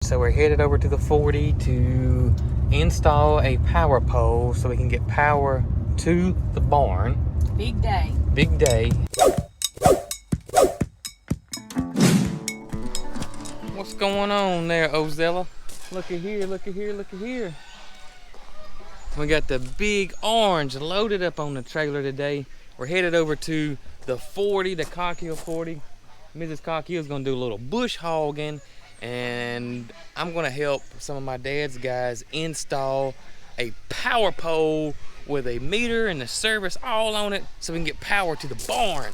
So we're headed over to the 40 to install a power pole so we can get power to the barn. Big day. Big day. What's going on there, Ozella? Look at here, look at here, look at here. We got the big orange loaded up on the trailer today. We're headed over to the 40, the Cog Hill 40. Mrs. Cog Hill is gonna do a little bush hogging, and I'm gonna help some of my dad's guys install a power pole with a meter and the service all on it so we can get power to the barn.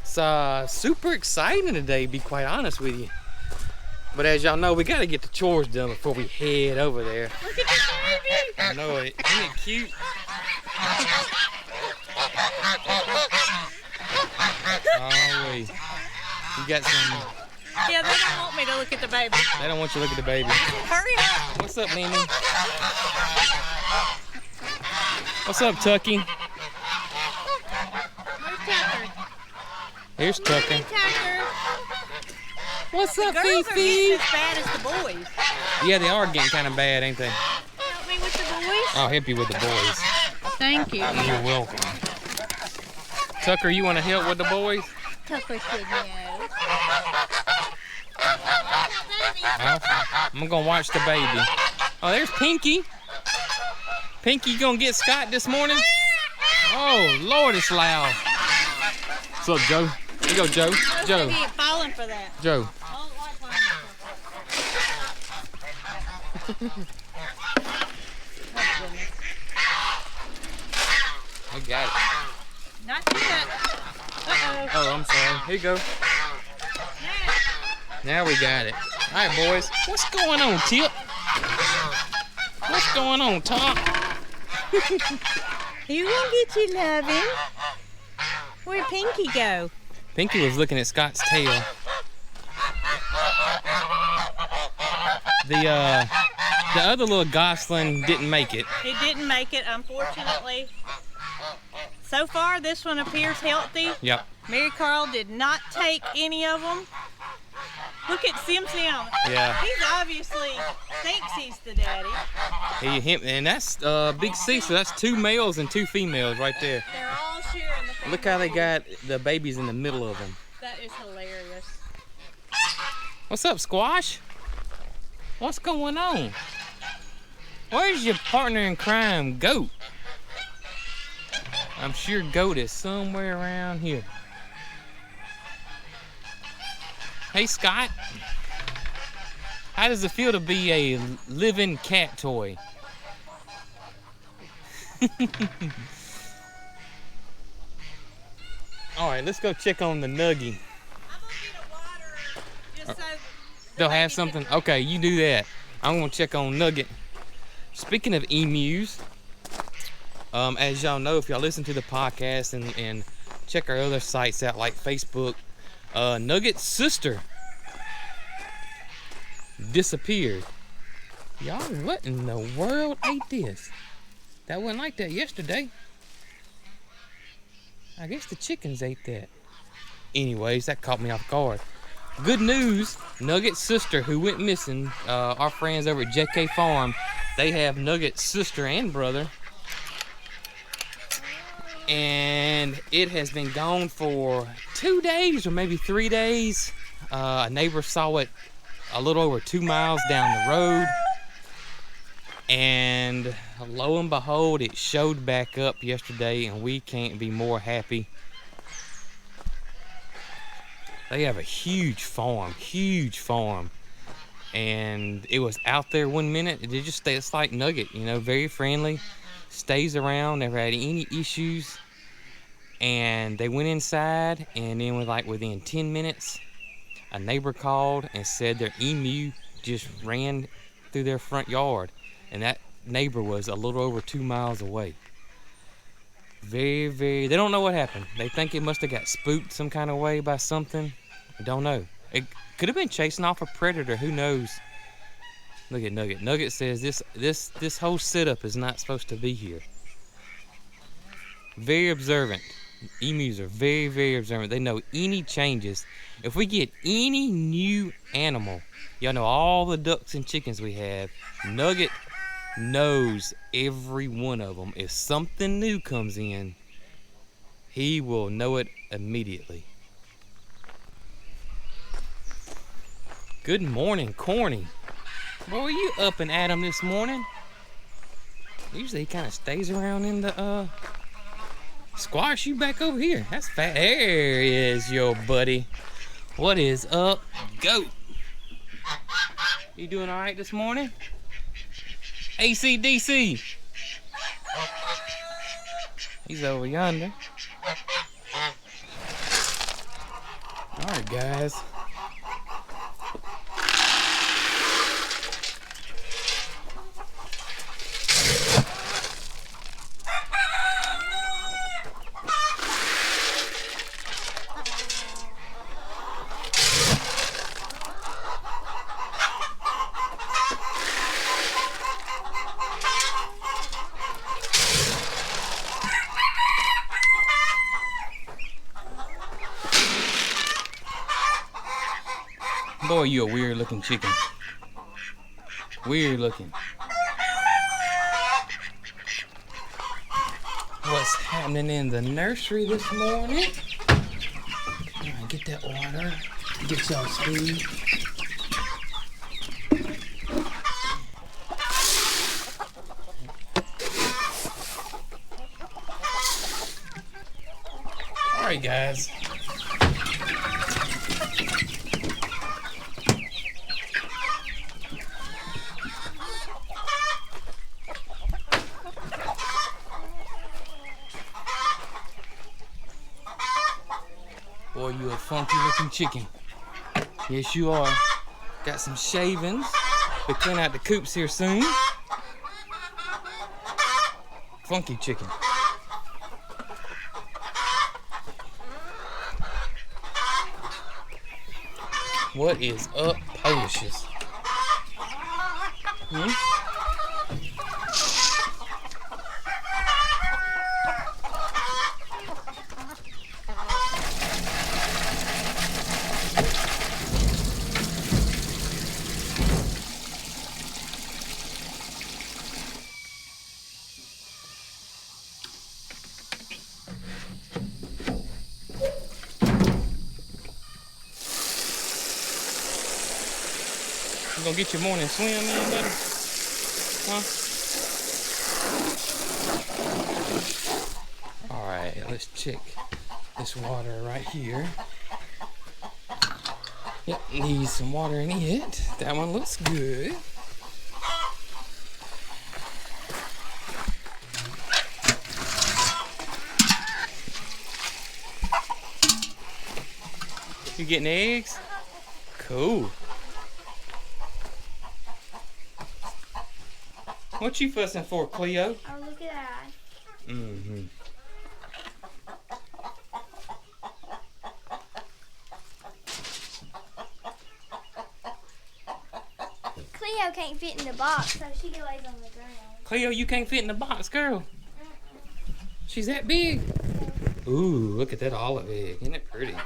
It's super exciting today, to be quite honest with you. But as y'all know, we gotta get the chores done before we head over there. Look at this baby! I know it. Isn't it cute? Oh, wait. You got some. Yeah, they don't want me to look at the baby. They don't want you to look at the baby. Hurry up! What's up, Mimi? What's up, Tucky? Where's Tucker? Here's Tucker. Hey, Tucker. What's up, The girls are Fifi? getting as bad as the boys. Yeah, they are getting kind of bad, ain't they? Help me with the boys? I'll help you with the boys. Thank you. You're welcome. Tucker, you want to help with the boys? Tucker said no. I'm gonna watch the baby. Oh, there's Pinky. Pinky gonna get Scott this morning? Oh, Lord, it's loud. What's up, Joe? Here you go, Joe. Joe. Maybe falling for that. Joe. I don't like falling for that. I got it. Not too much. Uh-oh. Oh, I'm sorry. Here you go. Now we got it. All right, boys. What's going on, Tip? What's going on, Tom? You gonna get you loving? Where'd Pinky go? Pinky was looking at Scott's tail. The other little gosling didn't make it. He didn't make it, unfortunately. So far, this one appears healthy. Yep. Mary Carl did not take any of them. Look at Sim Sim. Yeah. He's obviously thinks he's the daddy. And that's Big C, so that's 2 males and 2 females right there. They're all sharing the family. Look how they got the babies in the middle of them. That is hilarious. What's up, Squash? What's going on? Where's your partner in crime, Goat? I'm sure Goat is somewhere around here. Hey, Scott. How does it feel to be a living cat toy? All right, let's go check on the Nuggie. I'm gonna get a water just so They'll have something? Okay, you do that. I'm gonna check on Nugget. Speaking of emus, as y'all know, if y'all listen to the podcast and check our other sites out like Facebook, Nugget's sister disappeared. Y'all, what in the world ate this? That wasn't like that yesterday. I guess the chickens ate that. Anyways, that caught me off guard. Good news, Nugget's sister who went missing, our friends over at JK Farm, they have Nugget's sister and brother. And it has been gone for 2 days or maybe 3 days. A neighbor saw it a little over 2 miles down the road. And lo and behold, it showed back up yesterday, and we can't be more happy. They have a huge farm, and it was out there 1 minute. It just stays, it's like Nugget, you know, very friendly, stays around, never had any issues. And they went inside, and then within 10 minutes, a neighbor called and said their emu just ran through their front yard, and that neighbor was a little over 2 miles away. They don't know what happened. They think it must have got spooked some kind of way by something. I don't know. It could have been chasing off a predator. Who knows? Look at Nugget. Nugget says this whole setup is not supposed to be here. Very observant. Emus are very, very observant. They know any changes. If we get any new animal, y'all know all the ducks and chickens we have, Nugget knows every one of them. If something new comes in, he will know it immediately. Good morning, Corny. Boy, you up and at 'em this morning? Usually he kind of stays around in the squash. You back over here. That's fat. There is your buddy. What is up, goat? You doing all right this morning? ACDC. He's over yonder. All right, guys. Boy, you a weird looking chicken. Weird looking. What's happening in the nursery this morning? Alright, get that water. Get y'all speed. Alright, guys. Boy, you a funky looking chicken. Yes, you are. Got some shavings. We'll clean out the coops here soon. Funky chicken. What is up, Polishes? You gonna get your morning swim in, buddy? Huh? Alright, let's check this water right here. Yep, needs some water in it. That one looks good. You getting eggs? Cool. What you fussing for, Cleo? Oh, look at that. Mm-hmm. Cleo can't fit in the box, so she lays on the ground. Cleo, you can't fit in the box, girl. She's that big. Ooh, look at that olive egg. Isn't it pretty?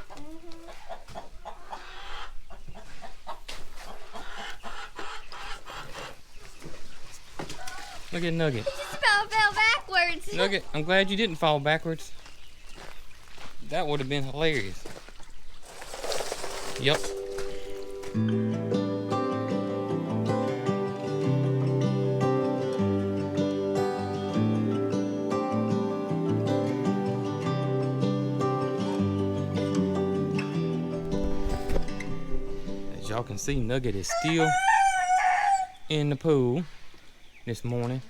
Look at Nugget. He just fell backwards. Nugget, I'm glad you didn't fall backwards. That would have been hilarious. Yep. As y'all can see, Nugget is still in the pool this morning.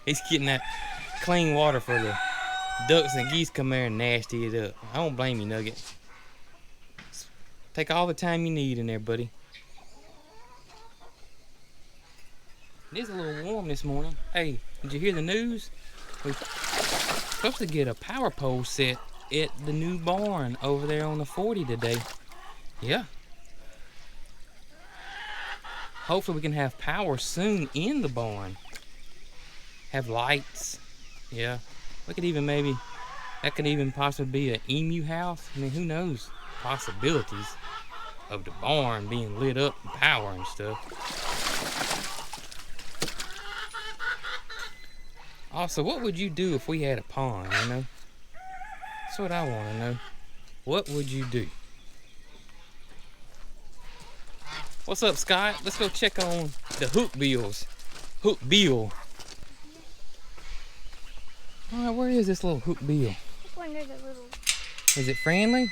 He's getting that clean water for the ducks and geese come there and nasty it up. I don't blame you, Nugget. Take all the time you need in there, buddy. It is a little warm this morning. Hey, did you hear the news? We're supposed to get a power pole set at the new barn over there on the 40 today. Yeah. Hopefully we can have power soon in the barn. have lights. Yeah, we could even maybe, that could even possibly be an emu house. I mean, who knows? Possibilities of the barn being lit up and power and stuff. Also, what would you do if we had a pond, you know? That's what I want to know. What would you do? What's up, Scott? Let's go check on the hook bills. Hook bill. All right, where is this little hook bill? Just wonder the little. Is it friendly?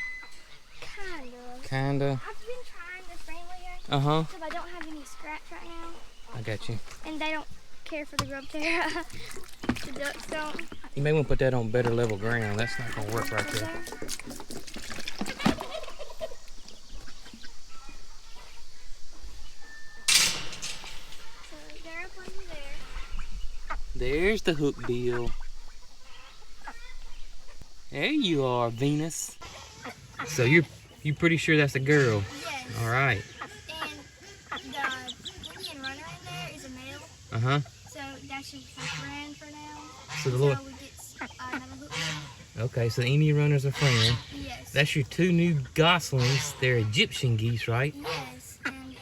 Kinda. Kinda. I've been trying the friendlier. Uh-huh. Because I don't have any scratch right now. I got you. And they don't care for the grub tear. The ducks don't. You may want to put that on better level ground. That's not going to work right there. So they're up under there. There's the hook bill. There you are, Venus. So you're pretty sure that's a girl? Yes. All right. And the Indian runner in there is a male. Uh-huh. So that's just a friend for now. So the little... So we get another hook bill. Okay, so the Indian runner's a friend. Yes. That's your two new goslings. They're Egyptian geese, right? Yes. And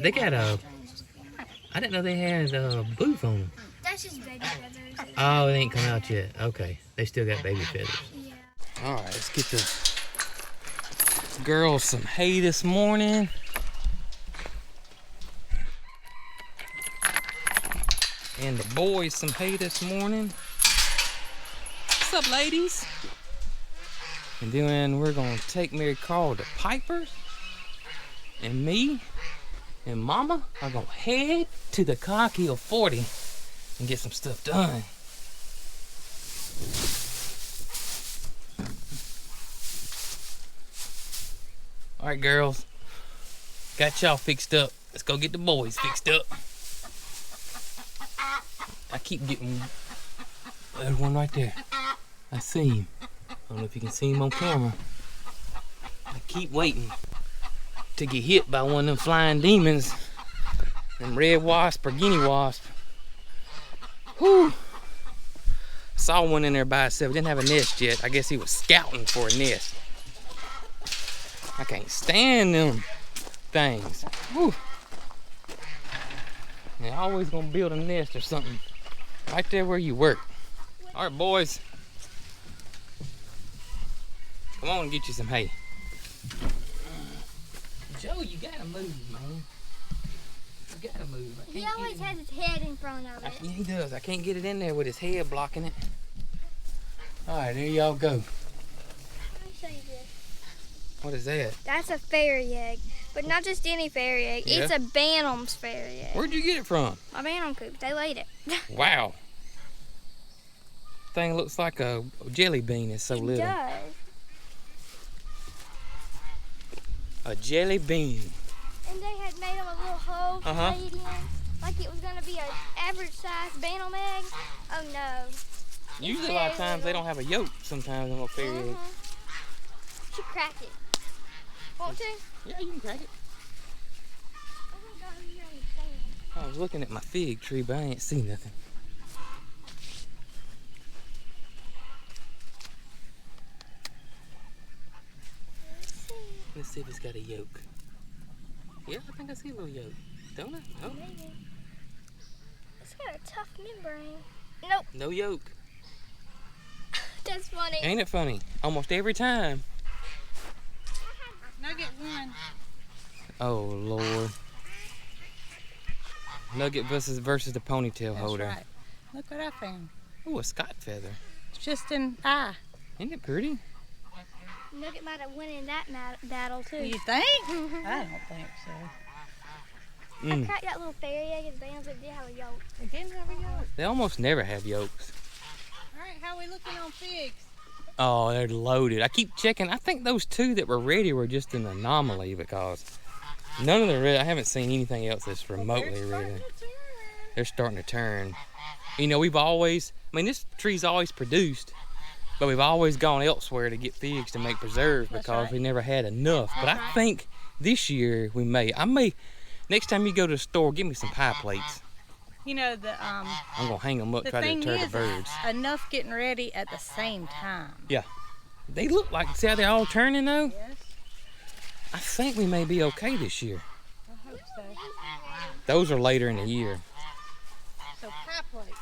They got a... strange looking. I didn't know they had booth on them. That's just baby feathers. Oh, they ain't come out yet. Okay, they still got baby feathers. Yeah. All right, let's get the girls some hay this morning. And the boys some hay this morning. What's up, ladies? And then we're gonna take Mary Carl to Piper's. And me and Mama are gonna head to the Cog Hill 40 and get some stuff done. All right, girls, got y'all fixed up. Let's go get the boys fixed up. I keep getting, there's one right there. I see him. I don't know if you can see him on camera. I keep waiting to get hit by one of them flying demons. Them red wasp or guinea wasp. Whew. Saw one in there by itself. Didn't have a nest yet. I guess he was scouting for a nest. I can't stand them things. Whew. They're always gonna build a nest or something right there where you work. All right, boys. Come on and get you some hay. Joe, you gotta move, man. You gotta move. He always has his head in front of it. Yeah, he does. I can't get it in there with his head blocking it. All right, there y'all go. Let me show you this. What is that? That's a fairy egg. But not just any fairy egg. Yeah. It's a Bantam's fairy egg. Where'd you get it from? My Bantam coop. They laid it. Wow. Thing looks like a jelly bean. It's so It little. does. A jelly bean. And they had made them a little hole to Uh-huh. lay it in. Like it was going to be an average size Bantam egg. Oh no. Usually a lot of times they don't have a yolk sometimes on a fairy egg. Should crack it. Want to? Yeah, you can crack it. I'm going to go over here on the stand. I was looking at my fig tree, but I ain't see nothing. Let's see if it's got a yolk. Yeah, I think I see a little yolk. Don't I? Oh, Maybe. It's got a tough membrane. Nope. no yolk. That's funny. Ain't it funny? Almost every time. Nugget one. Oh, Lord. Nugget versus the ponytail That's holder. right. Look what I found. Ooh, a Scott feather. It's just an eye. Isn't it pretty? Nugget might have won in that battle too. You think? I don't think so. I cracked that little fairy egg and Bams, it did have a yolk. It didn't have a yolk. They almost never have yolks. All right, how are we looking on figs? Oh, they're loaded. I keep checking. I think those two that were ready were just an anomaly because none of the I haven't seen anything else that's remotely ready. They're starting to turn. You know, we've always, I mean, this tree's always produced, but we've always gone elsewhere to get figs to make preserves because we never had enough. But I think this year we may. Next time you go to the store, give me some pie plates. You know, the I'm gonna hang them up, the try to thing deter the is, birds. enough getting ready at the same time. Yeah. They look like, see how they're all turning though? Yes, I think we may be okay this year. I hope so. Those are later in the year. So pie plates.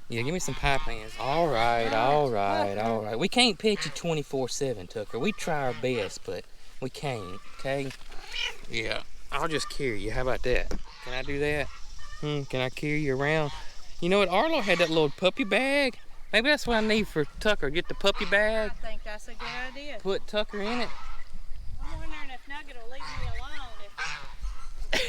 Yeah, give me some pie pans. All right. We can't pitch you 24/7, Tucker. We try our best, but we can't, okay? Yeah, I'll just carry you. How about that? Can I do that? Can I carry you around? You know what? Arlo had that little puppy bag. Maybe that's what I need for Tucker. Get the puppy bag. I think that's a good idea. Put Tucker in it. I'm wondering if Nugget will leave me alone.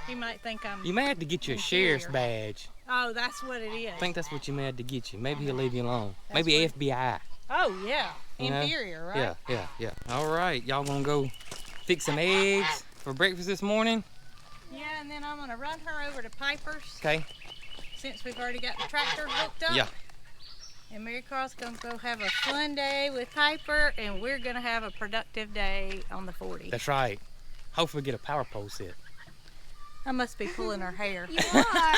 He might think I'm... You may have to get you a sheriff's badge. Oh, that's what it is. I think that's what you may have to get you. Maybe he'll leave you alone. That's Maybe what- FBI. Oh, yeah. You know? Inferior, right? Yeah. All right, y'all gonna go fix some eggs for breakfast this morning? Yeah, and then I'm going to run her over to Piper's. Okay. Since we've already got the tractor hooked up. Yeah. And Mary Carl's going to go have a fun day with Piper, and we're going to have a productive day on the 40. That's right. Hopefully we get a power pole set. I must be pulling her hair. You are.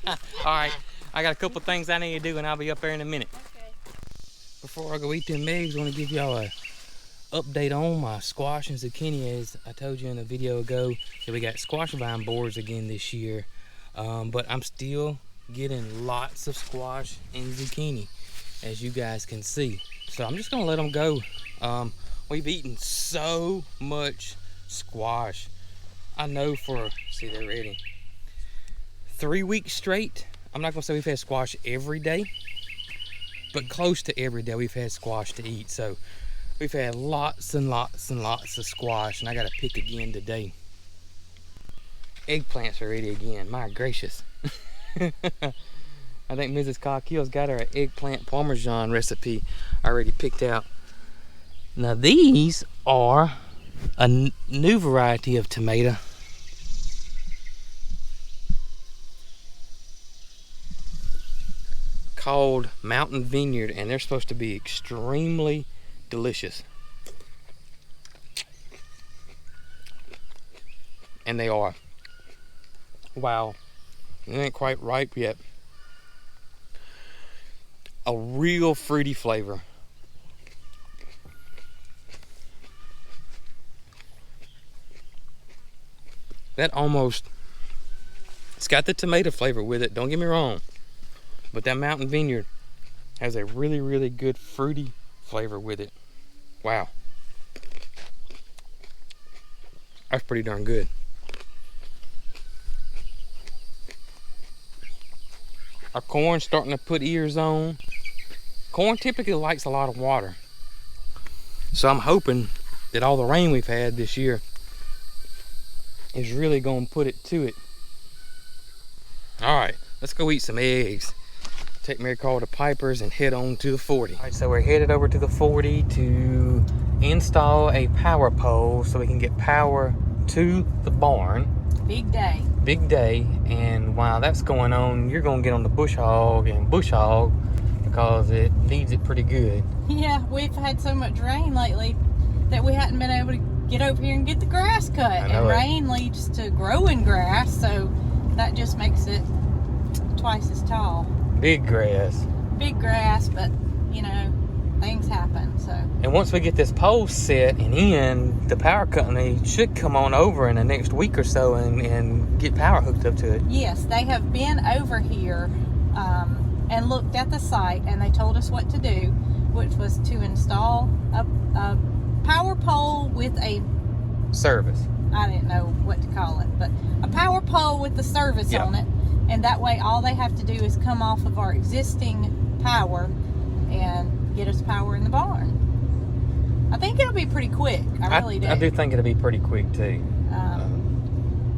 All right, I got a couple things I need to do, and I'll be up there in a minute. Okay. Before I go eat them eggs, I want to give y'all a update on my squash and zucchini. As I told you in a video ago, that we got squash vine boards again this year, but I'm still getting lots of squash and zucchini, as you guys can see. So I'm just gonna let them go. We've eaten so much squash. I know for, see, they're ready. 3 weeks straight. I'm not gonna say we've had squash every day, but close to every day we've had squash to eat. So we've had lots and lots and lots of squash, and I gotta pick again today. Eggplants are ready again, my gracious. I think Mrs. Cog Hill's got her eggplant parmesan recipe already picked out. Now these are a new variety of tomato. Called Mountain Vineyard, and they're supposed to be extremely delicious. And they are. Wow. They ain't quite ripe yet. A real fruity flavor. That almost, it's got the tomato flavor with it, don't get me wrong. But that Mountain Vineyard has a really, really good fruity flavor with it. Wow. That's pretty darn good. Our corn's starting to put ears on. Corn typically likes a lot of water. So I'm hoping that all the rain we've had this year is really gonna put it to it. All right, let's go eat some eggs. Take Mary Carl to Piper's and head on to the 40. All right, so we're headed over to the 40 to install a power pole so we can get power to the barn. Big day. Big day, and while that's going on, you're gonna get on the bush hog and bush hog because it needs it pretty good. Yeah, we've had so much rain lately that we hadn't been able to get over here and get the grass cut. And rain leads to growing grass, so that just makes it twice as tall. Big grass. Big grass, but you know, things happen, so. And once we get this pole set and in, the power company should come on over in the next week or so and get power hooked up to it. Yes, they have been over here and looked at the site, and they told us what to do, which was to install a power pole with a service. I didn't know what to call it, but a power pole with the service on it, and that way all they have to do is come off of our existing power and get us power in the barn. I think it'll be pretty quick. I really do. I do think it'll be pretty quick too.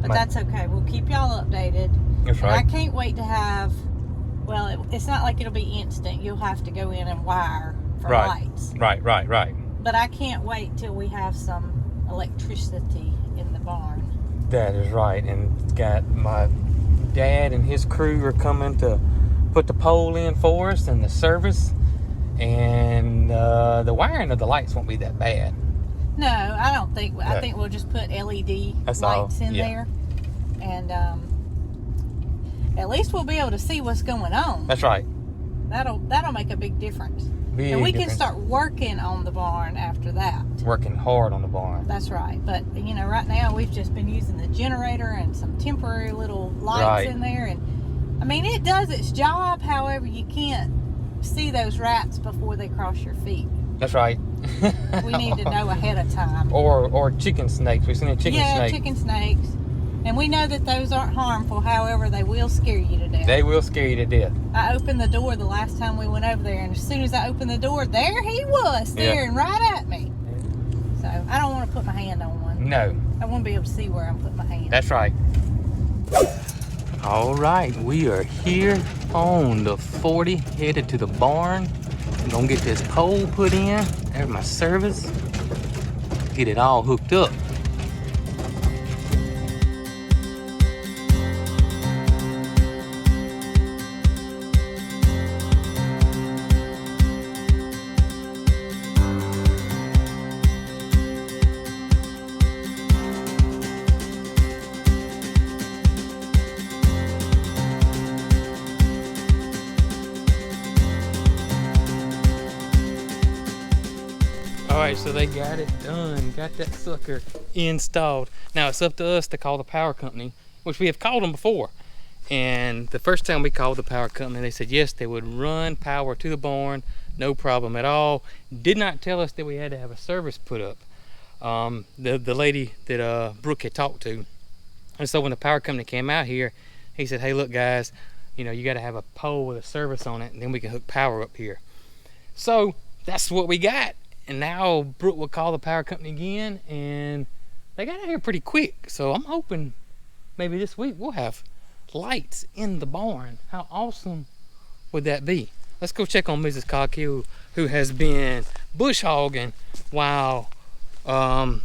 But that's okay. We'll keep y'all updated. That's right. And I can't wait to have, well, it's not like it'll be instant. You'll have to go in and wire for lights. Right. But I can't wait till we have some electricity in the barn. That is right. And got my dad and his crew are coming to put the pole in for us and the service. And the wiring of the lights won't be that bad. No, I don't think. I think we'll just put LED lights in there, and at least we'll be able to see what's going on. That's right. That'll make a big difference. Big and we difference. can start working on the barn after that. Working hard on the barn. That's right. But you know, right now we've just been using the generator and some temporary little lights in there, and I mean it does its job. However, you can't see those rats before they cross your feet. That's right. We need to know ahead of time. Or chicken snakes. We've seen a chicken snake. Yeah, chicken snakes. And we know that those aren't harmful. However, they will scare you to death. They will scare you to death. I opened the door the last time we went over there, and as soon as I opened the door, there he was, staring right at me. So I don't want to put my hand on one. No. I want to be able to see where I'm putting my hand. That's right. All right, we are here on the 40, headed to the barn. I'm gonna get this pole put in. There's my service. Get it all hooked up. Alright, so they got it done, got that sucker installed. Now it's up to us to call the power company, which we have called them before. And the first time we called the power company, they said yes, they would run power to the barn, no problem at all. Did not tell us that we had to have a service put up. The lady that Brooke had talked to. And so when the power company came out here, he said, hey look guys, you know, you got to have a pole with a service on it, and then we can hook power up here. So that's what we got. And now Brooke will call the power company again, and they got out here pretty quick. So I'm hoping maybe this week we'll have lights in the barn. How awesome would that be? Let's go check on Mrs. Cog Hill, who has been bush hogging while the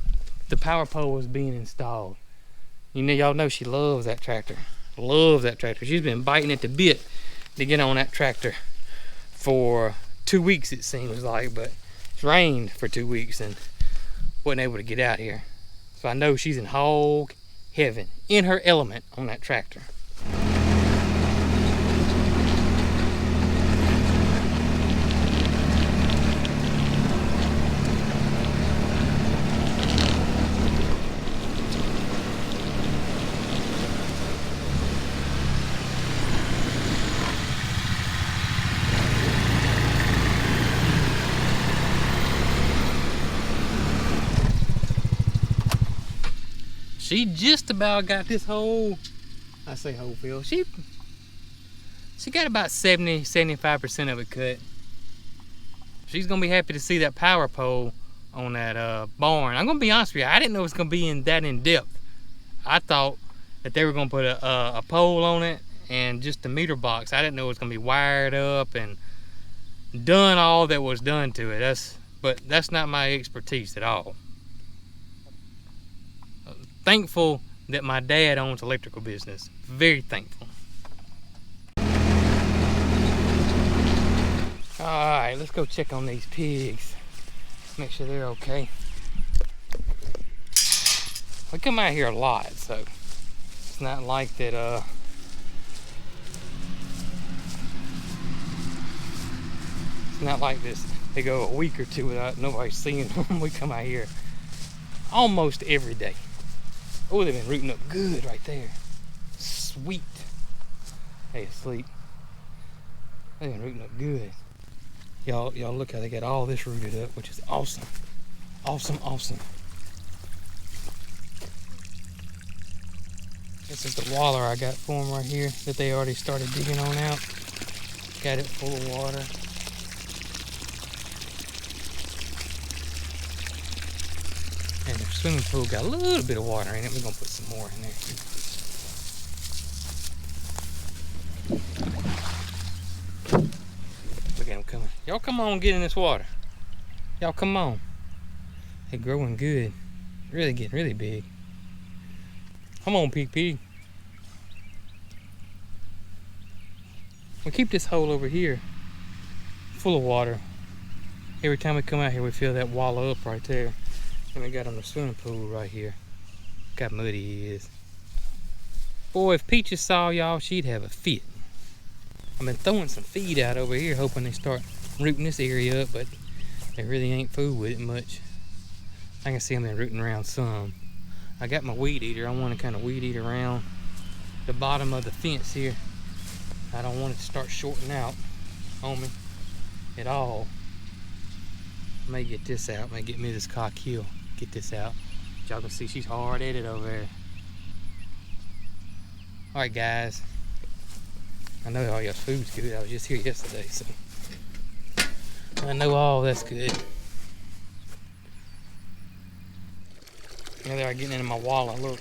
power pole was being installed. You know, y'all know she loves that tractor. Loves that tractor. She's been biting at the bit to get on that tractor for 2 weeks, it seems like, but rained for 2 weeks and wasn't able to get out here. So I know she's in hog heaven, in her element on that tractor. She just about got this whole, I say whole field, she got about 70-75% of it cut. She's gonna be happy to see that power pole on that barn. I'm gonna be honest with you, I didn't know it was gonna be that in depth. I thought that they were gonna put a pole on it and just a meter box. I didn't know it was gonna be wired up and done all that was done to it. But that's not my expertise at all. Thankful that my dad owns electrical business. Very thankful. All right, let's go check on these pigs. Make sure they're okay. We come out here a lot, so it's not like that. It's not like this. They go a week or two without nobody seeing them. We come out here almost every day. Oh, they've been rooting up good right there. Sweet. Hey, asleep. They've been rooting up good. Y'all look how they got all this rooted up, which is awesome. Awesome, awesome. This is the waller I got for them right here that they already started digging on out. Got it full of water. And the swimming pool got a little bit of water in it. We're gonna put some more in there. Look at them coming. Y'all come on, get in this water. Y'all come on. They're growing good. Really getting really big. Come on, pig. We keep this hole over here full of water. Every time we come out here, we fill that wallow up right there. And we got on the swimming pool right here. Look how muddy he is. Boy, if Peaches saw y'all, she'd have a fit. I've been throwing some feed out over here, hoping they start rooting this area up, but they really ain't fooled with it much. I can see them been rooting around some. I got my weed eater. I want to kind of weed eat around the bottom of the fence here. I don't want it to start shorting out on me at all. I may get this out. May get me this Cog Hill. Get this out. Y'all can see she's hard at it over there. All right, guys. I know all y'all's food's good. I was just here yesterday, so I know all that's good. Now they are getting into my wallet. Look.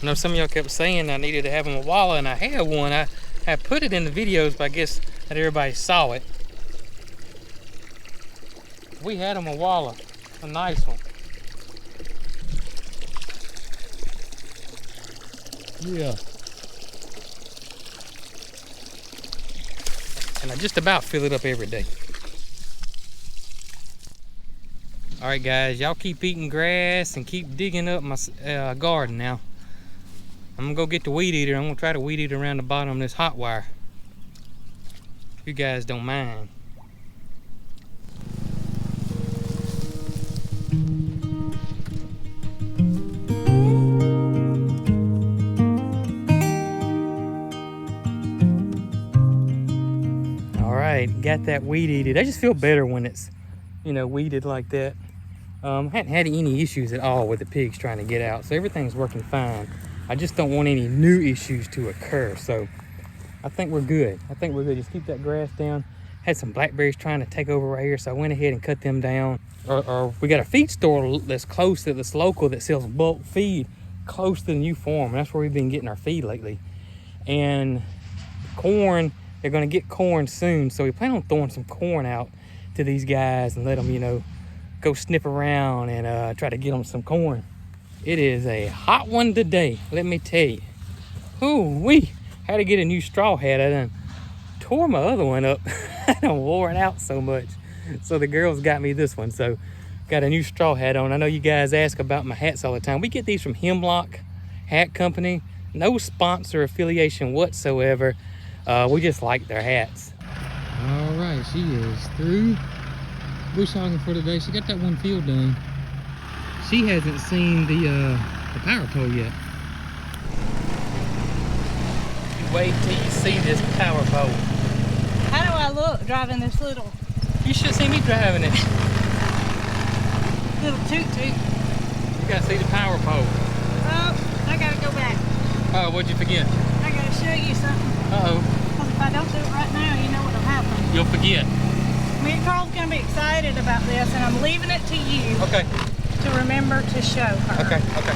I know some of y'all kept saying I needed to have a wallet, and I had one. I put it in the videos, but I guess not everybody saw it. We had a wallet, a nice one. Yeah. And I just about fill it up every day. All right, guys, y'all keep eating grass and keep digging up my garden now. I'm gonna go get the weed eater. I'm gonna try to weed eat around the bottom of this hot wire. If you guys don't mind. All right, got that weed eated. I just feel better when it's, you know, weeded like that. Hadn't had any issues at all with the pigs trying to get out, so everything's working fine. I just don't want any new issues to occur, so I think we're good. I think we're good. Just keep that grass down. Had some blackberries trying to take over right here, so I went ahead and cut them down. Or we got a feed store that's close, that's local, that sells bulk feed close to the new farm, and that's where we've been getting our feed lately. And corn, they're gonna get corn soon, so we plan on throwing some corn out to these guys and let them, you know, go sniff around and try to get them some corn. It is a hot one today, let me tell you. Ooh, we had to get a new straw hat. I done tore my other one up. I done wore it out so much. So the girls got me this one. So got a new straw hat on. I know you guys ask about my hats all the time. We get these from Hemlock Hat Company. No sponsor affiliation whatsoever. We just like their hats. All right, she is through bush hogging for today. She got that one field done. She hasn't seen the power pole yet. Wait till you see this power pole. How do I look driving this little You should see me driving it. toot toot? You gotta see the power pole. Oh, I gotta go back. Oh, what'd you forget? I gotta show you something. Uh-oh. Because if I don't do it right now, you know what'll happen. You'll forget. Me and Carl's gonna be excited about this, and I'm leaving it to you Okay. to remember to show her. Okay, okay.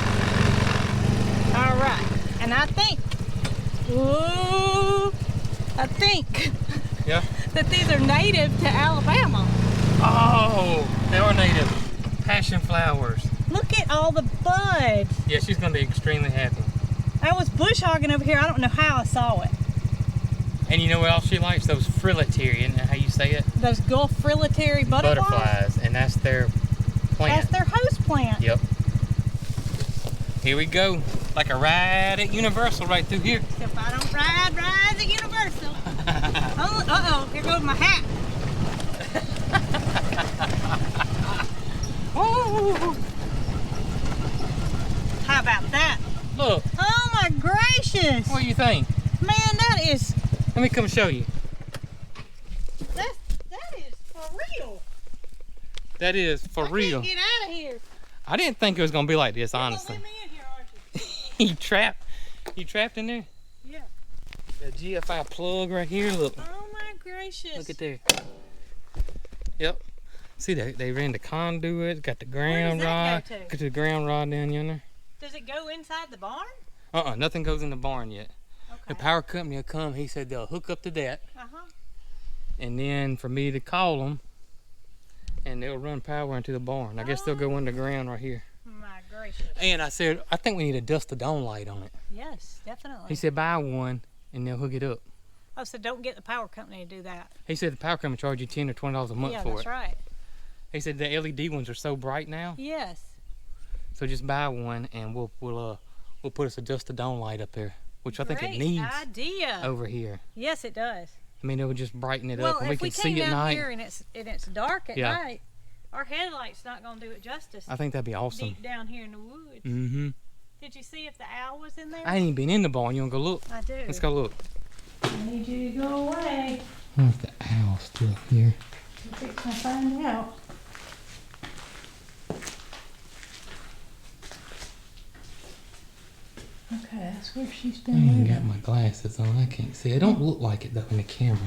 All right. And I think, Yeah? that these are native to Alabama. Oh, they are native. Passion flowers. Look at all the buds. Yeah, she's gonna be extremely happy. I was bush hogging over here. I don't know how I saw it. And you know what else she likes? Those frillatary, isn't that how you say it? Those Gulf frillatary butterflies. And that's their plant. That's their host plant. Yep. Here we go. Like a ride at Universal right through here. If I don't ride at Universal. Oh, uh-oh, here goes my hat. Oh, How about that? look. Oh my gracious. What do you think? Man, that is Let me come show you. that is for real. That is for real. I can't get out of here. I didn't think it was gonna be like this, You're gonna honestly. leave me in here, aren't you? You trapped in there? Yeah. The GFI plug right here, look. Oh my gracious. Look at there. Yep. See, they ran the conduit, got the ground rod. that go to? Got the ground rod down yonder. Does it go inside the barn? Nothing goes in the barn yet. The Okay. power company will come. He said they'll hook up to that, Uh-huh. and then for me to call them, and they'll run power into the barn. I guess they'll go underground right here. My gracious. And I said, I think we need a dust to dawn light on it. Yes, definitely. He said, buy one, and they'll hook it up. Oh, so don't get the power company to do that. He said the power company charge you $10 or $20 a month Yeah, for that's it. right. He said the LED ones are so bright now. Yes. So just buy one, and we'll put us a just a dawn light up there, which I think it needs Great idea. over here. Yes, it does. I mean, it would just brighten it Well, up, and we if we can came see at down night. here and it's dark at Yeah. night, our headlight's not gonna do it justice. I think that'd be awesome. Deep down here in the woods. Mm-hmm. Did you see if the owl was in there? I ain't even been in the barn. You wanna go look? I do. Let's go look. I need you to go away. I wonder if the owl's still here. I'm fixing to find out. Okay, that's where she's I been ain't living. got my glasses on. I can't see. It don't look like it though in the camera.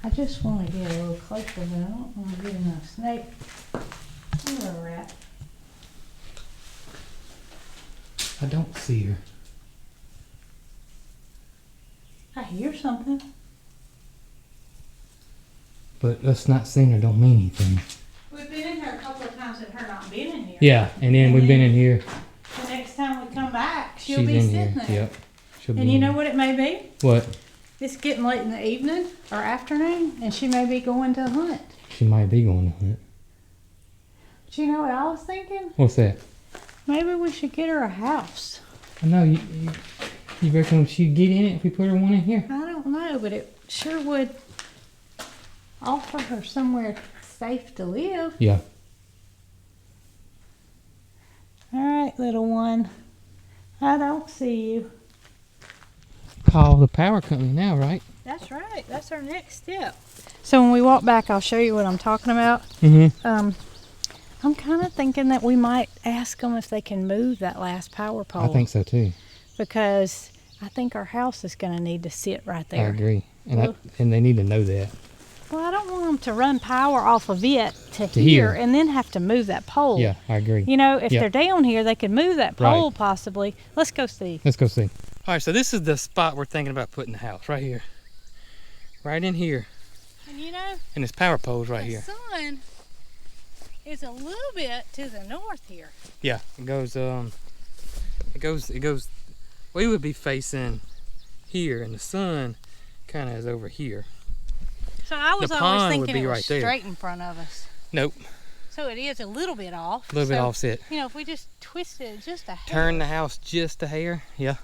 I just want to get a little closer, but I don't want to get in a snake or a rat. I don't see her. I hear something. But us not seeing her don't mean anything. We've been in here a couple of times and her not been in here. Yeah, and then we've been in here. The next time we come back, she'll She's be in sitting here. there. Yep. She'll be And you in know here. what it may be? What? It's getting late in the evening or afternoon, and she may be going to hunt. She might be going to hunt. But you know what I was thinking? What's that? Maybe we should get her a house. I know you reckon she'd get in it if we put her one in here? I don't know, but it sure would offer her somewhere safe to live. Yeah. All right, little one. I don't see you. Call the power company now, right? That's right. That's our next step. So when we walk back, I'll show you what I'm talking about. Mm-hmm. I'm kind of thinking that we might ask them if they can move that last power pole. I think so too. Because I think our house is going to need to sit right there. I agree. And Well- and they need to know that. Well, I don't want them to run power off of it to here. here and then have to move that pole. Yeah, I agree. You know, if Yeah. they're down here, they could move that Right. pole possibly. Let's go see. Let's go see. All right, so this is the spot we're thinking about putting the house, right here. Right in here. And you know, And this power pole's right the here. sun is a little bit to the north here. Yeah, it goes, we would be facing here, and the sun kind of is over here. So I was The always pond would thinking be it was right there. straight in front of us. Nope, So it is a little bit off. a little bit So, offset. You know, if we just twist it just a hair. Turn the house just a hair. Yeah,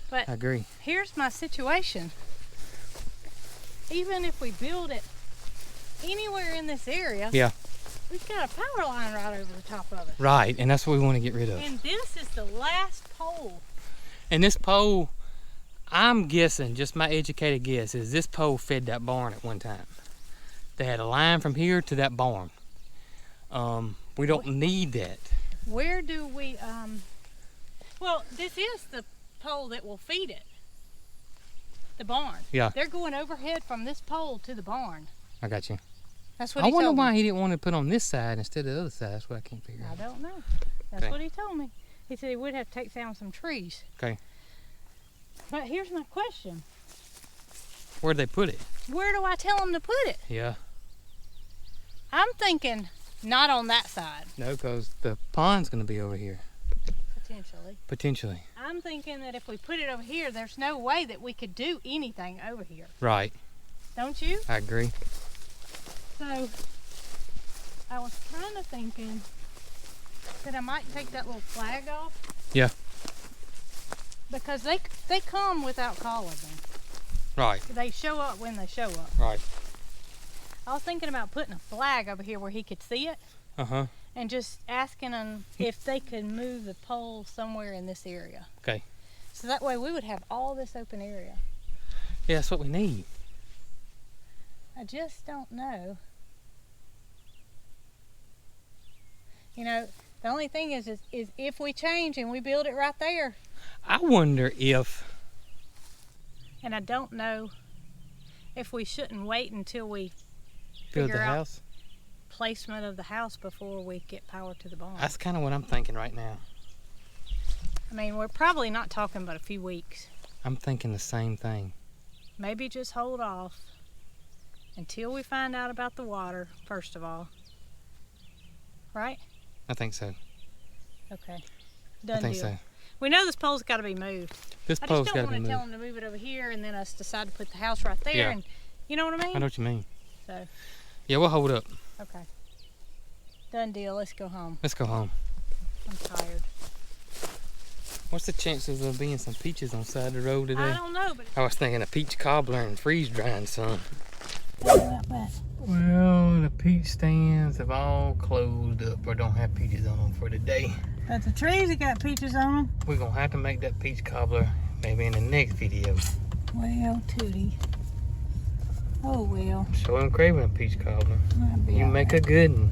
But I agree. here's my situation. Even if we build it anywhere in this area, Yeah, we've got a power line right over the top of it. right, and that's what we want to get rid of. And this is the last pole. And this pole, I'm guessing, just my educated guess, is this pole fed that barn at one time. They had a line from here to that barn. We don't need that. Where do we, well, this is the pole that will feed it. The barn. Yeah. They're going overhead from this pole to the barn. I got you. That's what I he wonder told why me. he didn't want to put on this side instead of the other side. That's what I can't figure I out. don't know. That's Okay. what he told me. He said he would have to take down some trees. Okay. But here's my question. Where'd they put it? Where do I tell him to put it? Yeah. I'm thinking not on that side, No, because the pond's going to be over here, potentially. potentially. I'm thinking that if we put it over here, there's no way that we could do anything over here. Right. Don't you? I agree. So I was kind of thinking that I might take that little flag off. Yeah. Because they come without calling them. Right. They show up when they show up. Right. I was thinking about putting a flag over here where he could see it Uh-huh. and just asking them if they could move the pole somewhere in this area. Okay. So that way we would have all this open area. Yeah, that's what we need. I just don't know. You know, the only thing is if we change and we build it right there, I wonder if, and I don't know if we shouldn't wait until we build figure the out house. placement of the house before we get power to the barn. That's kind of what I'm thinking right now. I mean, we're probably not talking but a few weeks. I'm thinking the same thing. Maybe just hold off until we find out about the water, first of all. Right? I think so. Okay. I Done think deal. so. We know this pole's got to be moved. This I pole's just got don't to be want to tell moved. them to move it over here and then us decide to put the house right there. Yeah. And you know what I mean? I know what you mean. So, Yeah, we'll hold up. okay. Done deal. Let's go home. Let's go home. I'm tired. What's the chances of being some peaches on the side of the road today? I don't know, but I was thinking a peach cobbler and freeze drying some. what about that? Well, the peach stands have all closed up or don't have peaches on them for today. But the trees that got peaches on them. We're gonna have to make that peach cobbler maybe in the next video. Well, Tootie. Oh well. So I'm craving a peach cobbler. I'll be You all make right. a good one.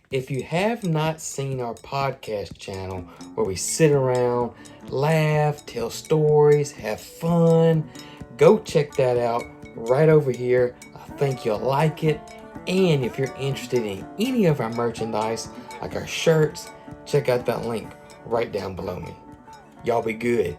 If you have not seen our podcast channel where we sit around, laugh, tell stories, have fun, go check that out right over here. I think you'll like it. And if you're interested in any of our merchandise, like our shirts, check out that link right down below me. Y'all be good.